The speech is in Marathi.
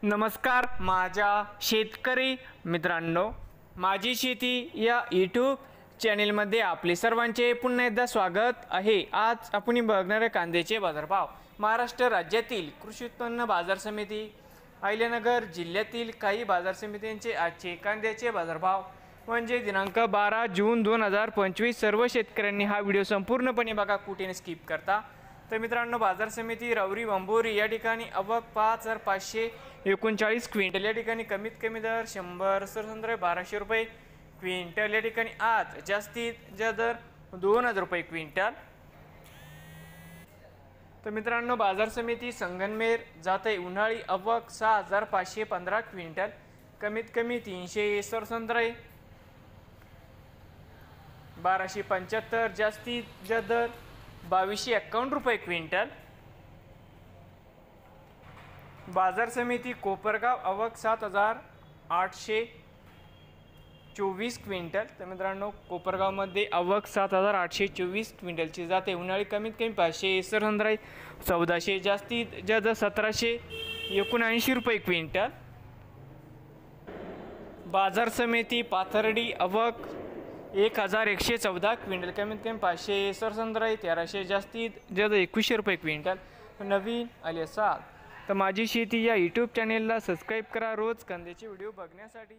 नमस्कार माझ्या शेतकरी मित्रांनो, माझी शेती या यूट्यूब चॅनेलमध्ये आपले सर्वांचे पुन्हा एकदा स्वागत आहे। आज आपण बघणार आहे कांद्याचे बाजारभाव। महाराष्ट्र राज्यातील कृषी उत्पन्न बाजार समिती अहिल्यानगर जिल्ह्यातील काही बाजार समित्यांचे आजचे कांद्याचे बाजारभाव म्हणजे दिनांक 12 जून 2025। सर्व शेतकऱ्यांनी हा व्हिडिओ संपूर्णपणे बघा, कुठेही स्किप करता। तर मित्रांनो, बाजार समिती राऊरी वांबोरी या ठिकाणी आवक 5539 क्विंटल, या ठिकाणी कमीत कमी दर 100 सरसंद्र 1200 रुपये क्विंटल, या ठिकाणी आज जास्तीत जास्त दर 2000 रुपये क्विंटल। तर मित्रांनो, बाजार समिती संगमनेर जाते उन्हाळी आवक 6515 क्विंटल, कमीत कमी 300 सरसंद्र 1275, जास्तीत जास्त दर 2251 रुपये क्विंटल। बाजार समिती कोपरगाव आवक 7824 क्विंटल। तर मित्रांनो, कोपरगावमध्ये आवक 7824 क्विंटलची जाते उन्हाळी, कमीत कमी 500 सरसंद्र 1400, जास्तीत जास्त 1779 रुपये क्विंटल। बाजार समिती पाथर्डी आवक 1114 क्विंटल, कमीत कमी 500 सरसंद्र 1300, जास्तीत जास्त 2100 रुपये क्विंटल। नवीन आले असाल तर माझी शेती या यूट्यूब चॅनेलला सबस्क्राईब करा रोज कांद्याचे व्हिडिओ बघण्यासाठी।